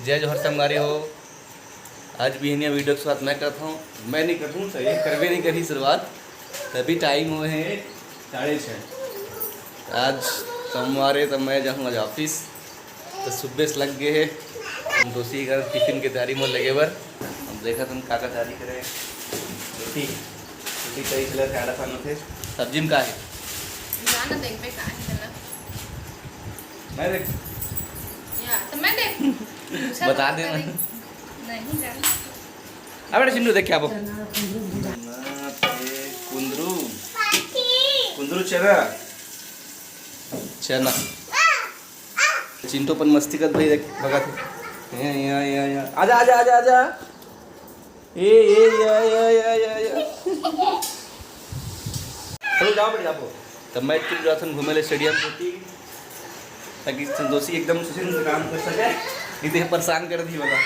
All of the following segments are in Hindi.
जय जोहर संगवारी हो। आज भी इन्हें वीडियो के साथ मैं करता हूँ, मैं नहीं करता हूँ, सही करवे नहीं करी शुरुआत। तभी टाइम हुए हैं 6:30। आज सोमवार है, तब मैं जाऊँगा आज ऑफिस। तो सुबह से लग गए हैं दोषी का टिफिन की तैयारी में लगे बर। अब देखा तुम का तैयारी करें। रोटी रोटी कई चला ख्याल खाना थे। सब्जी में का है जाना देख पे का है चला मैं देख या तो मैं देख बता देना। नहीं जाना अब चिंटू देख क्या वो कुंदरू कुंदरू चना चना चिंटू पण मस्ती करत भाई देख बघा थे या आजा आजा आजा आजा ए या चलो जाओ बेटा जाओ। तब मैं चुप जाता हूँ घूमे ले स्टेडियम होती ताकि दोषी एकदम सुशील से काम कर सके। नहीं तो परेशान कर दी बोला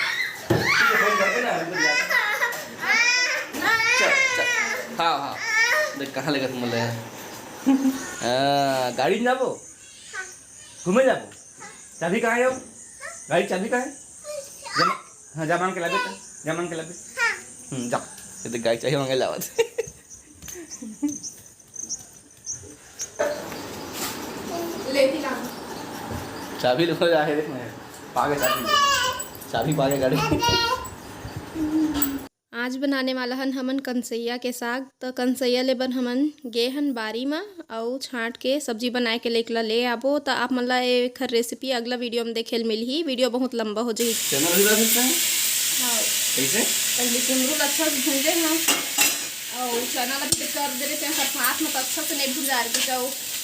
फोन करके ना चल हाँ हाँ देख कहाँ लेकर तुम गाड़ी में जाबो घूमे जाबो। चाबी कहाँ है? गाड़ी चाबी कहाँ है? हाँ जा मांग के लाबे जा मांग के लाबे जा ये तो गाड़ी चाहिए मांगे लावत लेती ला चाबी लेकर जा है। देख मैं पागे चाबी पागे गाड़ी। आज बनाने वाला हन हमन कंसैया के साग। तो कंसैया ले बन हमन गे हन बारी में और छाँट के सब्जी बनाए के लेकला ले आबो। तो आप मन ला एक रेसिपी अगला वीडियो में देखे मिलही। वीडियो बहुत लंबा हो जाही। चना भी डाल सकते हैं कैसे? पहले कुंदरू अच्छा से भूंजे हम और चना ला भी कर दे रहे हैं हाथ में। तो अच्छा से नहीं भुंजा रही तो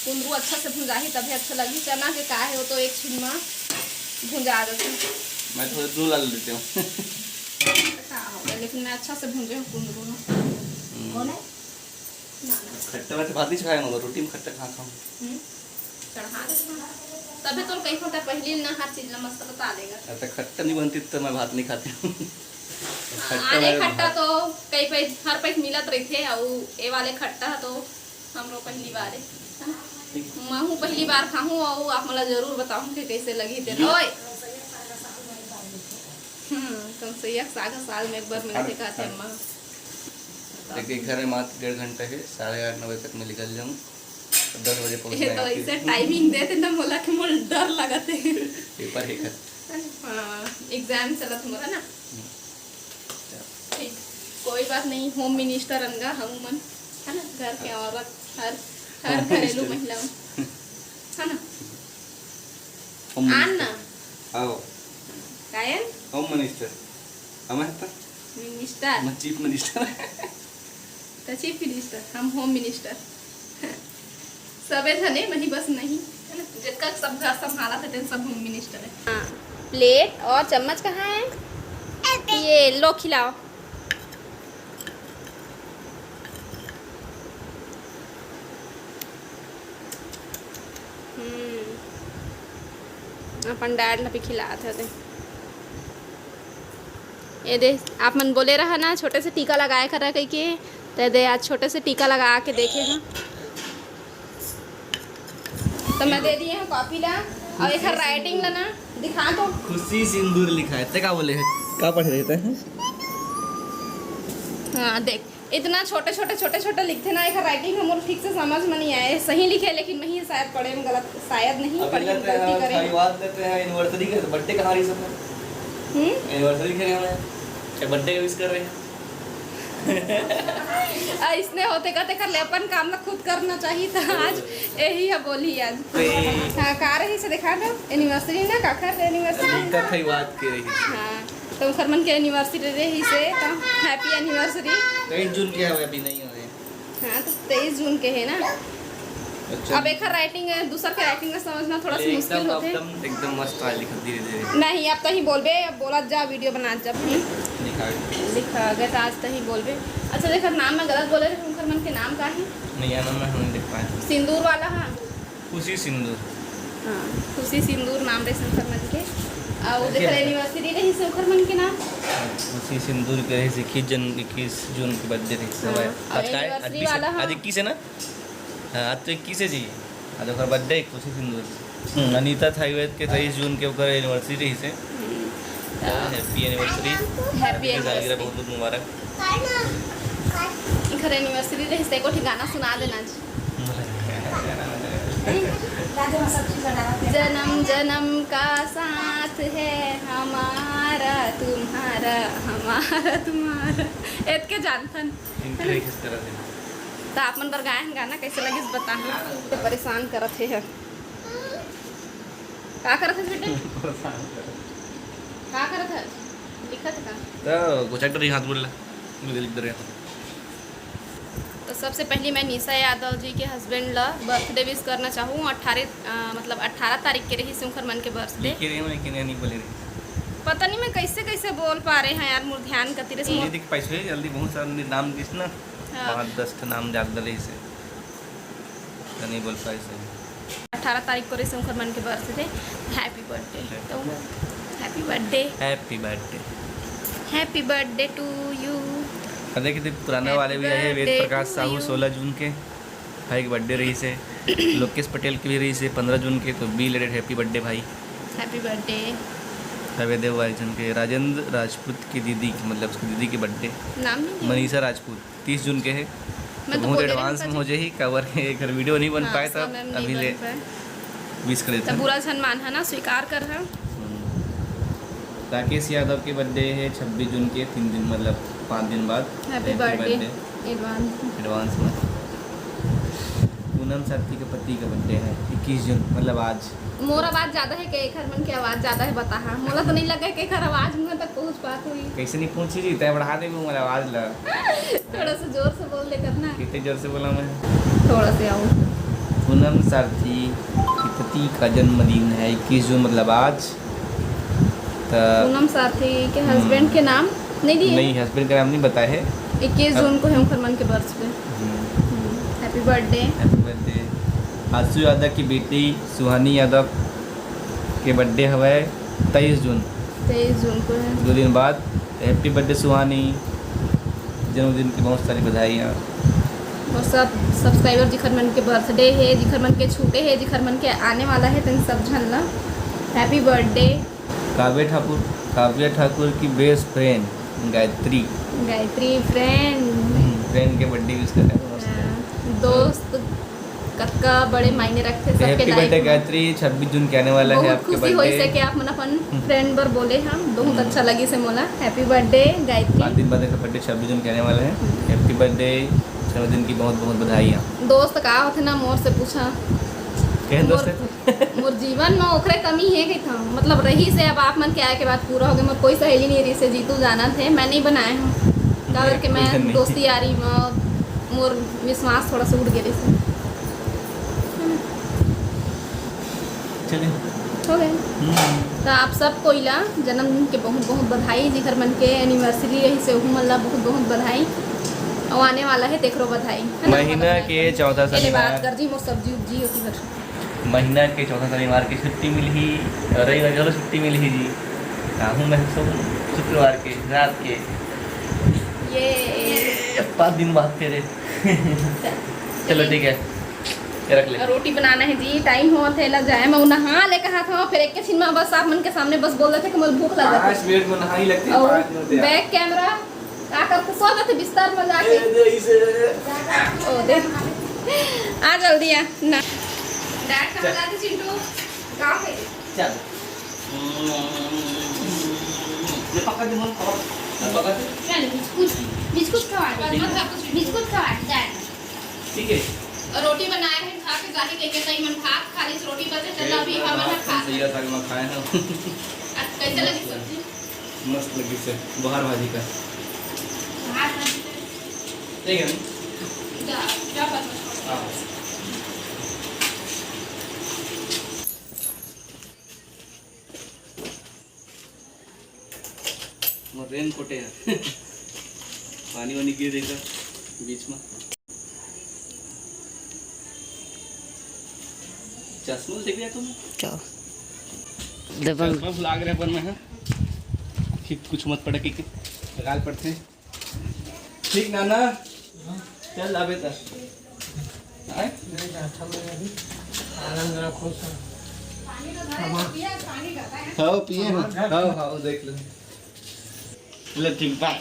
कुंदरू अच्छा से भुंजाही तभी अच्छा लगी। चना के का है वो तो एक छीन में भुंजा देते। मैं थोड़ा दूर डाल देती हूँ लेकिन मैं अच्छा से भूंजे हूँ कुंदरू में। कौन है ना खट्टा मैं भात नहीं खाया रोटी में खट्टा खा खाऊँ चढ़ा दे तभी तो कहीं होता पहले ना हर चीज ना मस्त बता देगा। तो खट्टा नहीं बनती तो मैं भात नहीं खाती हूँ। अरे खट्टा तो कई पे हर पे मिलत रही थे और ये वाले खट्टा तो हम लोग पहली बार है मैं हूँ पहली बार खाऊँ और आप मला जरूर बताऊँ कि कैसे लगी थे। ओए कंसैया साग साल में एक बार मिलते खाते अम्मा। देखिए घर में मात्र 1.5 घंटा है। 8:30-9 बजे तक मैं निकल जाऊँ 10 बजे पहुँच तो ऐसे टाइमिंग देते ना मोला के मोल डर लगते पेपर है खत एग्जाम चला तुम्हारा ना। ठीक कोई बात नहीं। होम मिनिस्टर अनगा हम मन है ना घर के औरत हर घरेलू महिला है ना आन ना आओ कायन होम मिनिस्टर हमारे तो मिनिस्टर मैं चीफ मिनिस्टर तो चीफ मिनिस्टर हम होम मिनिस्टर सबे धने मही बस नहीं है ना जिसका सब घर संभाला थे सब होम मिनिस्टर है। हाँ प्लेट और चम्मच कहाँ है? ये लो खिलाओ। अपन डैड ला भी खिलाते थे। ये दे आप मन बोले रहा ना छोटे से टीका लगाए करा कहीं के तो दे आज छोटे से टीका लगा के देखे हैं। तो मैं दे दिए हैं कॉपी ला और एक राइटिंग ला ना दिखा दो। खुशी सिंदूर लिखा है ते का बोले है का पढ़ रहे थे? हाँ देख इतना छोटे छोटे लिखते ना एक राइटिंग हम ठीक से समझ में नहीं आए। सही लिखे लेकिन वही शायद पढ़े में गलत शायद नहीं पढ़े में गलती करें। धन्यवाद देते हैं एनिवर्सरी के बर्थडे का हारी सब एनिवर्सरी के लिए बर्थडे का विश कर रहे हैं। इसने होते कहते कर ले अपन काम ना खुद करना चाहिए था। आज यही है बोली आज हाँ का रही से दिखा दो एनिवर्सरी ना का कर एनिवर्सरी का थई बात के रही। हाँ तो खरमन के एनिवर्सरी रही से तो हैप्पी एनिवर्सरी। 23 जून के है अभी नहीं हुए। हाँ तो 23 जून के है ना। अच्छा अब एक राइटिंग है दूसरा के राइटिंग में समझना थोड़ा सा मुश्किल होते है। एकदम मस्त है लिख धीरे नहीं अब तो ही बोलबे बोला जा वीडियो बना जब लिखा गए तो आज तो ही बोलबे। अच्छा देखो नाम में गलत बोले उनकर मन के नाम का है नहीं आना मैं हम देख पाए सिंदूर वाला। हाँ खुशी सिंदूर हाँ खुशी सिंदूर नाम रहे शंकर मन के और देख एनिवर्सरी रही शंकर मन के नाम खुशी सिंदूर के रही 21 जून के बर्थडे रही सब आज का आज 21 है ना। हाँ आज तो 21 है जी आज ओकर बर्थडे खुशी सिंदूर अनीता थाईवेद के 23 जून के ओकर एनिवर्सरी रही से हैप्पी एनिवर्सरी, हैप्पी सालगिरह एनिवर्सरी बहुत बहुत मुबारक। घर एनिवर्सरी रही से को ठिकाना सुना देना जी। जन्म जन्म का साथ है हमारा तुम्हारा हमारा तुम्हारा एत के जानथन इनके किस तरह से तो आप मन बर गायन गाना कैसे लगिस बता परेशान करत है का करत है बेटे का करत है लिखत है का तो कुछ एक्टर ही हाथ बोल ला मुझे लिख दे रहे हैं। तो सबसे पहले मैं निशा यादव जी के हस्बैंड ला बर्थडे विश करना चाहूँ 18 तारीख के रही सुखर मन के बर्थडे लिख रही हूं लेकिन नहीं बोल रही। पता नहीं मैं कैसे कैसे बोल पा रहे हैं यार मोर ध्यान कतिरे से ये देख पैसे जल्दी बहुत सारे नाम दिस ना हाँ। 5-10 नाम याद दले से तो नहीं बोल पाए सही। 18 तारीख को रही सुखर मन के बर्थडे हैप्पी बर्थडे तो happy birthday happy birthday. Happy birthday to you. अरे कि पुराने वाले भी आए वेद प्रकाश साहू 16 जून के भाई की बर्थडे रही से लोकेश पटेल की भी रही से 15 जून के तो बी लेटेड हैप्पी बर्थडे भाई। हैप्पी बर्थडे हवेदेव वाईजन के राजेंद्र राजपूत की दीदी मतलब उसकी दीदी की बर्थडे नाम नहीं मनीषा राजपूत 30 जून के है तो मैं तो बहुत बोल रही एडवांस हूँ में हो जाए कवर है घर वीडियो नहीं बन पाए हाँ, तब अभी ले विश कर देते तब बुरा सम्मान है ना स्वीकार कर रहा राकेश यादव की बर्थडे है 26 जून के 3 दिन मतलब 5 दिन बाद हैप्पी बर्थडे एडवांस एडवांस में। पूनम साथी के पति का बर्थडे है 21 जून मतलब आज। मोर आवाज ज्यादा है कि एक मन की आवाज ज्यादा है बता हाँ मोला तो नहीं लगा कि एक आवाज मुँह तक पहुँच पात हुई कैसे नहीं पहुंची जी तय बढ़ा दे मेरा आवाज ला थोड़ा सा जोर से बोल ले करना कितने जोर से बोला मैं। थोड़ा से आओ पूनम सारथी की पति का जन्मदिन है 21 जून मतलब आज। पूनम साथी के हस्बैंड के नाम नहीं दिए नहीं हस्बैंड का नाम नहीं बताया है। 21 जून को है उनकर मन के birthday happy birthday. Happy birthday. Ashu Yadav की बेटी सुहानी यादव के बर्थडे हवा 23 जून 23 जून को है 2 दिन बाद। हैप्पी बर्थडे सुहानी जन्मदिन की बहुत सारी बधाइयाँ। और सब सब्सक्राइबर जिखर मन के बर्थडे है जिखर मन के छूटे है जिखर मन के आने वाला है तो सब झन ला हैप्पी बर्थडे। काव्या ठाकुर की बेस्ट फ्रेंड गायत्री फ्रेंड के बर्थडे विश कर रहे हैं दोस्त कक्का बड़े मायने रखते सबके हैप्पी बर्थडे गायत्री 26 जून के आने वाला है आपके खुशी होई से बर्थडे। कि आप मन अपन फ्रेंड बर बोले हम बहुत अच्छा लगी से मोला हैप्पी बर्थडे गायत्री 5 दिन बाद का बर्थडे 26 जून के आने वाला है। हैप्पी बर्थडे जन्मदिन की बहुत बहुत बधाइयाँ। दोस्त का होते ना मोर से पूछा कह दोस्त है मोर जीवन में ओकरे कमी है कि था मतलब रही से अब आप मन के आए के बाद पूरा हो गया मोर कोई सहेली नहीं रही से जीतू जाना थे मैं नहीं बनाए हूँ काबर के मैं दोस्ती यारी में मोर विश्वास थोड़ा सा उड़ गए से चलिए हो गए। तो आप सब कोइला जन्मदिन के बहुत बहुत बधाई जिखर मन के एनिवर्सरी रही से उहू मन ला बहुत बहुत बधाई और आने वाला है तेकरो बधाई महीना के चौथा पहले बात शनिवार कर जी मोर सब्जी उब्जी होती घर महीना के चौथा शनिवार की छुट्टी मिली ही रविवार चलो छुट्टी मिली ही जी हूँ मैं सब शुक्रवार के रात के ये 5 दिन बाद फिर चलो ठीक है ये रख ले। रोटी बनाना है जी टाइम हुआ थे लग जाए मैं नहा ले कहा था फिर एक के छिन में बस आप मन के सामने बस बोल रहे थे कि मुझे भूख लगा 5 मिनट में नहाई लगती है 5 मिनट बैक कैमरा आकर सो गए थे बिस्तर में जाके ओ दे आ जल्दी आ ना डैड समझा दे चिंटू का है चल ये पकड़ दे मन पकड़ दे चल बिस्कुट खवा बिस्कुट खवा डैड ठीक है। रोटी बनाए हैं खा के गाड़ी लेके कहीं मन भात खा ली रोटी बचे चल अभी हम खा सही था मैं खाए हैं कैसे लगी सब्जी मस्त लगी से बाहर भाजी का भात ठीक है क्या पता हां रेन कोटे है पानी वानी गिर देगा बीच में चश्मा देख लिया तुम क्या चश्मा भुला गए पर मैं ठीक कुछ मत पड़े कि गाल पड़ते ठीक नाना चल अबे तक आए खाओ पिए ना, खाओ खाओ देख लो। ले ठीक बात।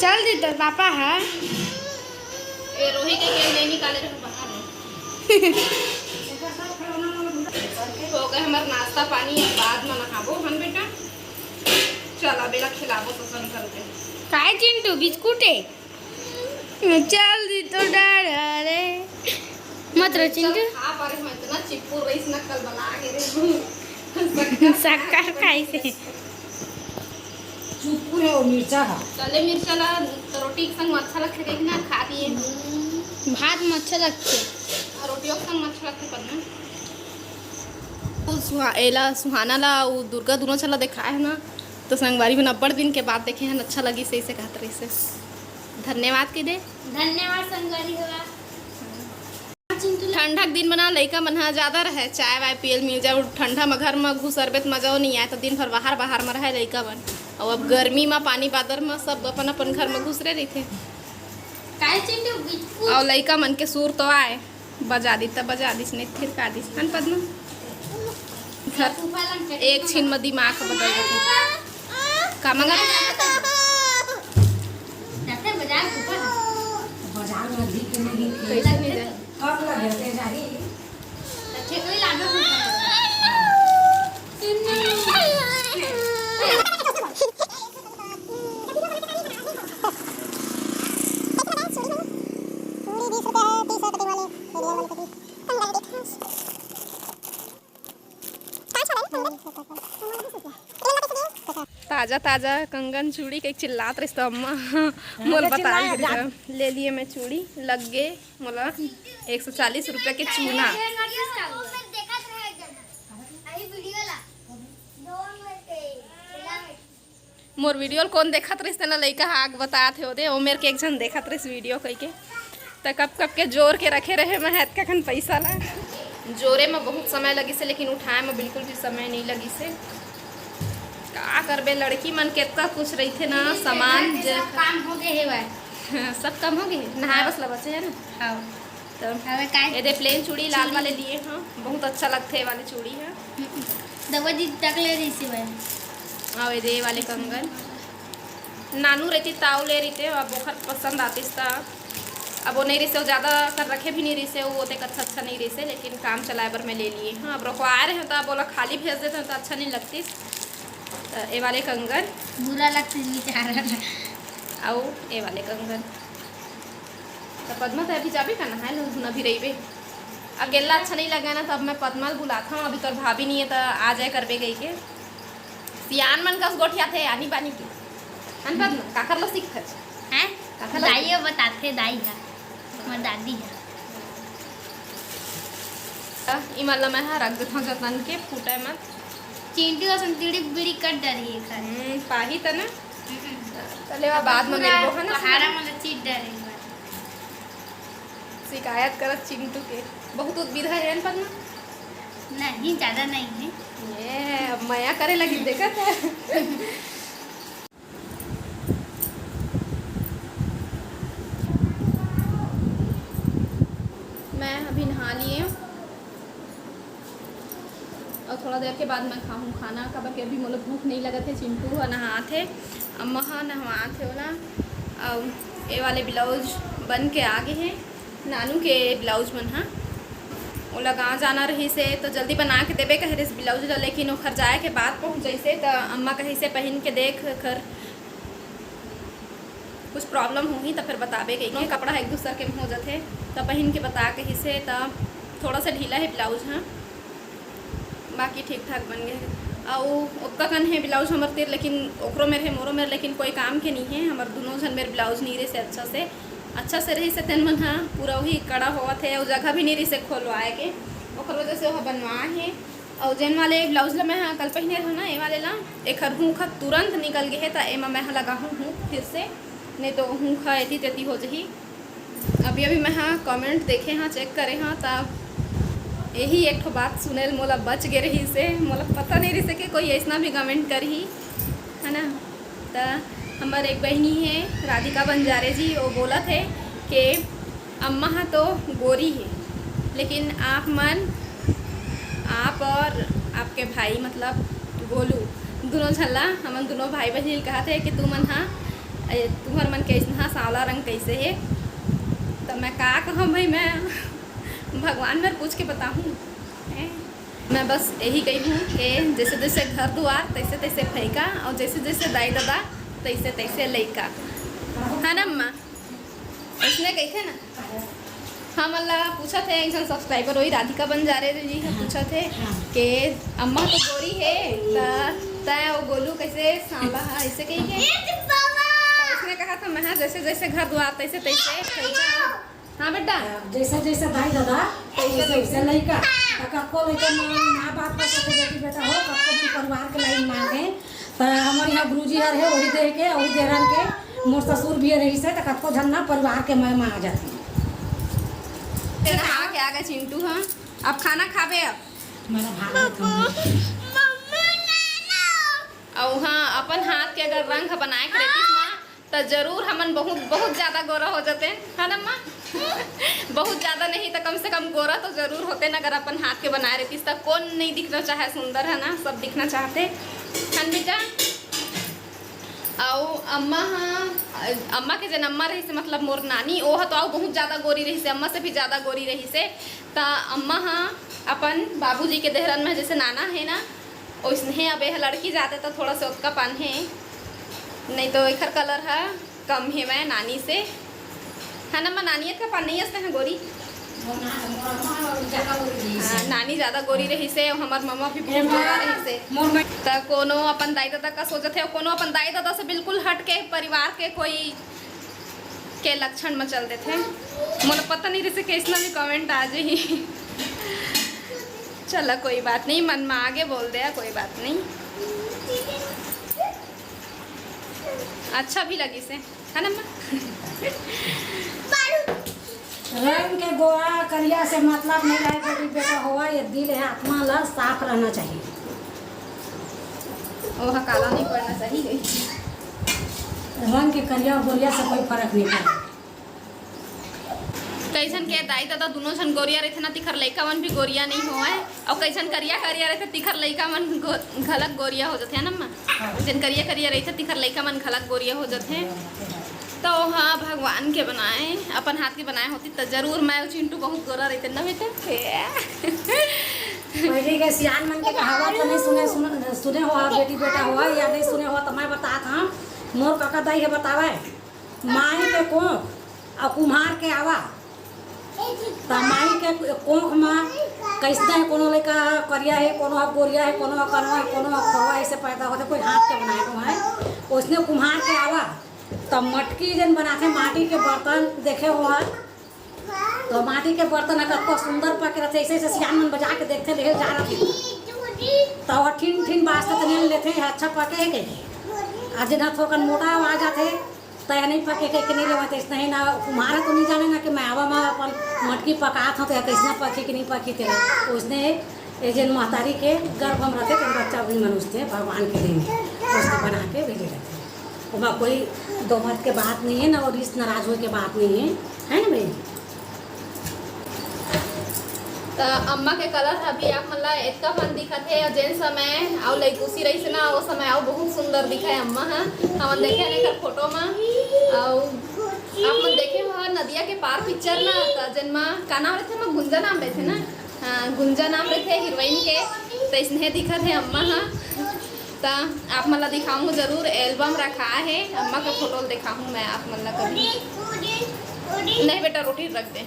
चल दी तो पापा है ये रोही के गेम नहीं निकाले रहे बाहर है। हो गए हमारा नाश्ता पानी, अब बाद में नहाबो हम बेटा। चला बेला खिलाबो तो सन करके। काय चिंटू बिस्कुट है चल दी तो डर रे मत रो चिंटू खा पारे हम इतना चिप्पू रईस नकल बना के रे। शक्कर खाई से चुप रहो मिर्चा खा चले मिर्चा ला तो रोटी के संग अच्छा लगते देखना खा दिए। भात में अच्छा लगते रोटियों के संग अच्छा लगते पर ना एला सुहाना ला वो दुर्गा दोनों चला देखा है ना, तो संगवारी में 90 दिन के बाद देखे हैं, अच्छा लगी सही से कहते रही से धन्यवाद के दे। धन्यवाद संगवारी होगा। ठंडा के दिन बना लड़का मन ज़्यादा रहे, चाय वाय पियल मिल जाए। ठंडा में घर में घुसरबे तो मजा नहीं आए, तो दिन भर बाहर में रहे लड़का बन। और अब गर्मी में पानी बादर में सब अपन अपन घर में घुसरे रही थे। काय चिंटू बिस्कुट और लड़का मन के सुर तो आए बजा दी तब बजा दी नहीं फिर का दी हन पद्म घर एक छीन में दिमाग बदल जाती का मंगा जाते बाजार ऊपर बाजार में अधिक नहीं कैसे नहीं जाए कब लगे थे जारी अच्छे कोई लाडो ताजा ताजा कंगन चूड़ी के चिल्लात रही तो अम्मा मोल बता रही ले लिए मैं चूड़ी लग गए मोला 140 रुपये के चूना। मोर वीडियो कौन देखत रही ना लड़का आग बताते हो दे ओ मेरे के एक जन देखत रही वीडियो कह के तो कब के जोर के रखे रहे मैं हैत का खन पैसा ला जोरे में बहुत समय लगी से, लेकिन उठाए में बिल्कुल भी समय नहीं लगी से। का करबे लड़की मन कितना कुछ रही थे ना सामान काम हो गए है भाई सब कम हो गए नहाए बस बचे है ना। हाँ तो अबे काय ये दे प्लेन चूड़ी लाल वाले लिए हाँ बहुत अच्छा लगते है वाले चूड़ी है। दवा दी तक ले रही थी भाई और ये वाले कंगन नानू रहती ताऊ ले रही थे और बहुत पसंद आती था। अब वो नहीं रही से वो ज़्यादा कर रखे भी नहीं रही से वो तक अच्छा नहीं रही से, लेकिन काम चलाए पर मैं ले लिए हाँ। अब रखवा रहे हैं तो आप बोला खाली भेज देते हैं तो अच्छा नहीं लगती। तो ये वाले कंगन बुरा लगता है बेचारा आओ ये वाले कंगन तो पद्मा तो अभी जाबे का नहाए ना भी रही बे। अब गेला अच्छा नहीं लगा ना तो अब मैं पद्मा बुलाता हूँ, अभी तो भाभी नहीं है तो आ जाए करबे गई के सियान मन कस गोठिया थे आनी पानी की अन पद्मा काकर लो सीख हैं काकर दाई बताते दाई है हमारी दादी है इमल्ला मैं हाँ रख देता हूँ जतन के फूटे मत चिंटू और संतीड़ी बीड़ी कट डरी है पाही त ना चले बाद में मिलबो है ना पहाड़ा में चीट डरे शिकायत करत चिंटू के बहुत उद्विधा है पर ना नहीं ज़्यादा नहीं है ये अब माया करे लगी देखत है। मैं अभी नहा लिए और थोड़ा देर के बाद मैं खाऊँ खाना का बाकी अभी मतलब भूख नहीं लगा थे। चिंटू नहा थे अम्मा नहा थे ना और ये वाले ब्लाउज बन के आगे हैं नानू के ब्लाउज बन हाँ वो लगा जाना रही से तो जल्दी बना के देवे कहे रही ब्लाउज ला, लेकिन वो खर जाए के बाद पहुँच जैसे तो अम्मा कहीं से पहन के देख कर कुछ प्रॉब्लम हुई तो फिर बतावे गई कपड़ा एक दूसरे के हो जाते तो पहन के बता कहीं से तो थोड़ा सा ढीला है ब्लाउज हाँ बाकी ठीक ठाक बन गए। और उतना कन है ब्लाउज हमारे तीर लेकिन ओकरो मेरे है मोरो मेरे लेकिन कोई काम के नहीं है हमारे दोनों जन मेरे ब्लाउज नहीं रहे से अच्छा से रही से तेन मन हाँ पूरा वही कड़ा हुआ थे और जगह भी नहीं रही से खोलवाए के ओकर वजह से वह बनवाए है। और जैन वाले ब्लाउज ला मैं हाँ कल पहने रहा ना ये वाले ला एक हूँ खा तुरंत निकल गए है तो एमा मैं हाँ लगा हूँ फिर से नहीं तो हूँ खा एती तेती हो जही। अभी मैं हाँ कमेंट देखे हाँ चेक करे हाँ तब यही एक बात सुने मोला बच गए रही से मोला पता नहीं रही से कि कोई ऐसा भी कमेंट कर ही है ना। तो हमारे एक बहनी है राधिका बंजारे जी, वो बोला थे कि अम्मा हाँ तो गोरी है, लेकिन आप और आपके भाई मतलब गोलू दोनों झल्ला हमन दोनों भाई बहन कहा थे कि तू मन हाँ तुम्हार मन कैसे हाँ सांवला रंग कैसे है। तो मैं का कहूँ भाई, मैं भगवान में पूछ के बताऊँ। मैं बस यही कही हूँ कि जैसे जैसे घर द्वार तैसे तैसे फैका, और जैसे जैसे दाई दादा तैसे तैसे लैका, है ना अम्मा? इसने कैसे ना हम अल्लाह पूछा थे एक जन सब्सक्राइबर वही राधिका बंजारे जी से पूछा थे कि अम्मा तो गोरी है तय वो गोलू कैसे सांवला है, ऐसे कही के। तो इसने कहा था मैं जैसे जैसे घर द्वार तैसे तैसे। हाँ बेटा, जैसे जैसे भाई दादा वैसे वैसे लड़का कको लड़का माँ बाप का साथ बेटी बेटा हो, कको भी परिवार के लाइन मांगे। तो हमारे यहाँ गुरुजी हर है वही दे के वही देरन के मोर ससुर भी रही से, तो कको झन्ना परिवार के मैं माँ आ जाती। नहा के आ गए चिंटू। हाँ अब खाना खाबे अब मेरा भाग और हाँ अपन हाथ के अगर रंग बनाए के रहती ना तो जरूर हमन बहुत बहुत ज़्यादा गोरा हो जाते हैं, है ना अम्मा? बहुत ज़्यादा नहीं तो कम से कम गोरा तो जरूर होते ना अगर अपन हाथ के बनाए रहती तो। कौन नहीं दिखना चाहे सुंदर, है ना? सब दिखना चाहते हैं बेटा। और अम्मा हाँ अम्मा के जन अम्मा रही से मतलब मोर नानी वो तो आओ बहुत ज़्यादा गोरी रही से, अम्मा से भी ज़्यादा गोरी रही से। तो अम्मा हाँ अपन बाबूजी के देहरन में जैसे नाना है ना वैसे अब यह लड़की जाते तो थोड़ा सा उसका पान है, नहीं तो एक कलर है कम है मैं नानी से, है ना? मैं नानियत का पान नहीं हंसते हैं गोरी। हाँ नानी ज़्यादा गोरी रही से और हमार मम्मा भी बहुत गोरा रही से। तो कोनो अपन दाई दादा का सोचते है, कोनो अपन दाई दादा से बिल्कुल हट के परिवार के कोई के लक्षण में चलते थे। मुझे पता नहीं जैसे कैसना भी कमेंट आ जाए। चलो कोई बात नहीं, मन में आगे बोल दिया, कोई बात नहीं, अच्छा भी लगी से, है ना अम्मा? रंग के गोरा करिया से मतलब नहीं रहे बेटी बेटा हुआ, ये दिल है आत्मा ला साफ रहना चाहिए। ओह काला नहीं पड़ना चाहिए। रंग के करिया और गोरिया से कोई फर्क नहीं पड़ता। कैसन के दाई दादा दोनों जन गोरिया रहते ना तिखर लइका मन भी गोरिया नहीं हो है, और कैसन करिया करिया रहते तिखर लइका मन घलक गोरिया हो जाते हैं ना अम्मा? जन करिया करिया रहते तिखर लइका मन घलक गोरिया हो जाते हैं। तो हाँ भगवान के बनाए अपन हाथ के बनाए होती तो जरूर मैं चिंटू बहुत गोरा रहते ना बेटा। पहले के सियान मन के कहावत तो नहीं सुने हुआ बेटी बेटा हुआ या नहीं सुने हुआ, तो मैं बता था मोर काका दाई है बतावे माई के कोख और कुम्हार के आवा। तो माई के कोख में कैसे है, कोनो लड़का करिया है, कोनो गोरिया है, कोनो कनवा है, कोनो खोरवा ऐसे पैदा होते, कोई हाथ के बनाए को है। उसने कुम्हार के आवा तो मटकी जन बनाते माटी के बर्तन देखे हुआ, तो माटी के बर्तन अगर को सुंदर पके रहते ऐसे ऐसे सियान मन बजा के देखते ले जा रहे तो वह ठिन ठिन वास्ते तो नहीं लेते अच्छा पके है के आज ना थोड़ा मोटा आ जाते तो नहीं पके के नहीं लेवाते इसने है ना। कुम्हारा तो नहीं जाने ना कि मैं आवा में अपन मटकी पका था तो कैसे पके कि नहीं पकी थे, उसने जन महतारी के गर्भ हम रहते तो बच्चा भी मनुष्य भगवान के दिन उसने बना के भेजे रहते। वहाँ कोई दो मत के बात नहीं है ना, और इस नाराज हो के बात नहीं है ना भाई? तो अम्मा के कलर अभी आप मतलब इतना फन दिखत है, और जिन समय आओ लैकुसी रही से ना वो समय आओ बहुत सुंदर दिखा है अम्मा। हाँ हम देखे नहीं फोटो में आप मन देखे हो नदिया के पार पिक्चर ना, तो जिन में का नाम रहते ना गुंजा नाम रहते ना, हाँ गुंजा नाम रहते हीरोइन के, तो इसने दिखत है अम्मा। हाँ तो आप मतलब दिखाऊंगा जरूर, एल्बम रखा है अम्मा का फोटो दिखाऊँ मैं आप मतलब कभी। नहीं बेटा रोटी रख दे।